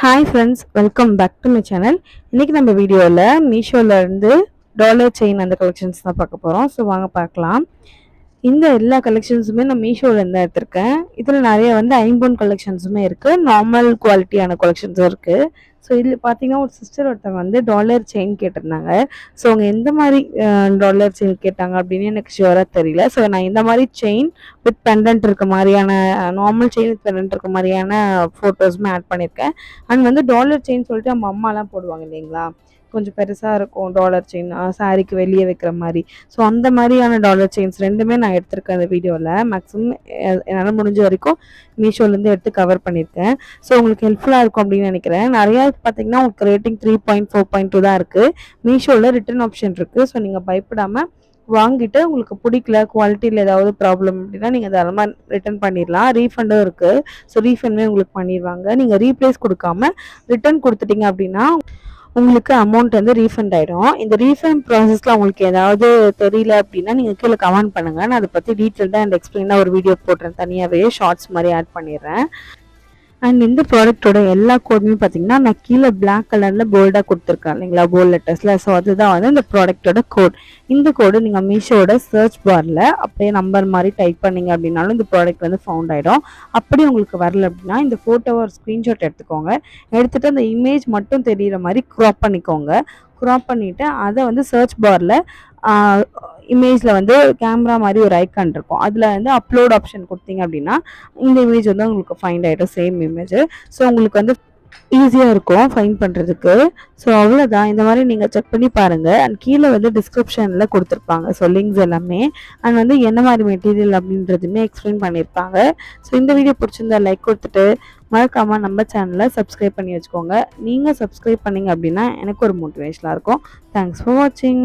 Hi friends, welcome back to my channel. இன்றைக்கி நம்ம வீடியோவில் மீஷோலேருந்து டாலர் செயின் அந்த கலெக்ஷன்ஸ் தான் பார்க்க போகிறோம். ஸோ வாங்க பார்க்கலாம். இந்த எல்லா கலெக்ஷன்ஸுமே நான் மீஷோலேருந்து தான் எடுத்திருக்கேன். இதில் நிறைய ஐம்பொன் கலெக்ஷன்ஸுமே இருக்குது, நார்மல் குவாலிட்டியான கலெக்ஷன்ஸும் இருக்குது. ஸோ இதில் பார்த்தீங்கன்னா ஒரு சிஸ்டர் ஒருத்தவங்க டாலர் செயின் கேட்டிருந்தாங்க. ஸோ அவங்க எந்த மாதிரி டாலர் செயின் கேட்டாங்க அப்படின்னு எனக்கு ஷுவராக தெரியல. ஸோ நான் இந்த மாதிரி செயின் வித் பெண்டன்ட் இருக்க மாதிரியான நார்மல் செயின் வித் பெண்டன்ட் இருக்க மாதிரியான ஃபோட்டோஸுமே ஆட் பண்ணியிருக்கேன். அண்ட் டாலர் செயின் சொல்லிட்டு நம்ம அம்மாலாம் போடுவாங்க இல்லைங்களா, கொஞ்சம் பெருசாக இருக்கும் டாலர் செயின், சாரிக்கு வெளியே வைக்கிற மாதிரி. ஸோ அந்த மாதிரியான டாலர் செயின்ஸ் ரெண்டுமே நான் எடுத்திருக்கேன் இந்த வீடியோவில். மேக்ஸிமம் என்னால் முடிஞ்ச வரைக்கும் மீஷோலேருந்து எடுத்து கவர் பண்ணியிருக்கேன். ஸோ உங்களுக்கு ஹெல்ப்ஃபுல்லாக இருக்கும் அப்படின்னு நினைக்கிறேன். நிறையா பார்த்தீங்கன்னா உங்களுக்கு ரேட்டிங் 3.4.2 தான் இருக்குது. மீஷோவில் ரிட்டர்ன் ஆப்ஷன் இருக்குது. ஸோ நீங்கள் பயப்படாமல் வாங்கிட்டு உங்களுக்கு பிடிக்கல, குவாலிட்டியில் ஏதாவது ப்ராப்ளம் அப்படின்னா நீங்கள் தாராளமாக ரிட்டர்ன் பண்ணிடலாம். ரீஃபண்டும் இருக்குது. ஸோ ரீஃபண்டுமே உங்களுக்கு பண்ணிடுவாங்க. நீங்கள் ரீப்ளேஸ் கொடுக்காம ரிட்டர்ன் கொடுத்துட்டீங்க அப்படின்னா உங்களுக்கு அமௌண்ட் ரீஃபண்ட் ஆகிடும். இந்த ரீஃபண்ட் ப்ராசஸில் உங்களுக்கு ஏதாவது தெரியல அப்படின்னா நீங்கள் கீழே கமெண்ட் பண்ணுங்கள். நான் அதை பற்றி டீட்டெயில்டாக அண்ட் எக்ஸ்பிளைனாக ஒரு வீடியோ போடுறேன், தனியாகவே ஷார்ட்ஸ் மாதிரி ஆட் பண்ணிடுறேன். அண்ட் இந்த ப்ராடக்டோட எல்லா கோடுமே பார்த்தீங்கன்னா நான் கீழே பிளாக் கலரில் போல்டாக கொடுத்துருக்கேன் இல்லைங்களா, போல்ட் லெட்டர்ஸில். ஸோ அதுதான் இந்த ப்ராடக்டோட கோட். இந்த கோடு நீங்கள் மீஷோட சர்ச் பாரில் அப்படியே நம்பர் மாதிரி டைப் பண்ணிங்க அப்படின்னாலும் இந்த ப்ராடக்ட் ஃபவுண்ட் ஆகிடும். அப்படி உங்களுக்கு வரல அப்படின்னா இந்த ஃபோட்டோவை ஒரு ஸ்க்ரீன்ஷாட் எடுத்துக்கோங்க. எடுத்துகிட்டு அந்த இமேஜ் மட்டும் தெரிகிற மாதிரி க்ராப் பண்ணிக்கோங்க. க்ராப் பண்ணிவிட்டு அதை சர்ச் பாரில் இமேஜில் கேமரா மாதிரி ஒரு ஐக்கான் இருக்கும். அதில் அப்லோட் ஆப்ஷன் கொடுத்தீங்க அப்படின்னா இந்த இமேஜ் உங்களுக்கு ஃபைண்ட் ஆகிடும், சேம் இமேஜ். ஸோ உங்களுக்கு ஈஸியாக இருக்கும் ஃபைண்ட் பண்ணுறதுக்கு. ஸோ அவ்வளோதான். இந்த மாதிரி நீங்கள் செக் பண்ணி பாருங்கள். அண்ட் கீழே டிஸ்கிரிப்ஷனில் கொடுத்துருப்பாங்க. ஸோ லிங்க்ஸ் எல்லாமே அண்ட் என்ன மாதிரி மெட்டீரியல் அப்படின்றதுமே எக்ஸ்பிளைன் பண்ணியிருப்பாங்க. ஸோ இந்த வீடியோ பிடிச்சிருந்தா லைக் கொடுத்துட்டு மறக்காமல் நம்ம சேனலை சப்ஸ்கிரைப் பண்ணி வச்சுக்கோங்க. நீங்கள் சப்ஸ்கிரைப் பண்ணிங்க அப்படின்னா எனக்கு ஒரு மோட்டிவேஷனாக இருக்கும். தேங்க்ஸ் ஃபார் வாட்சிங்.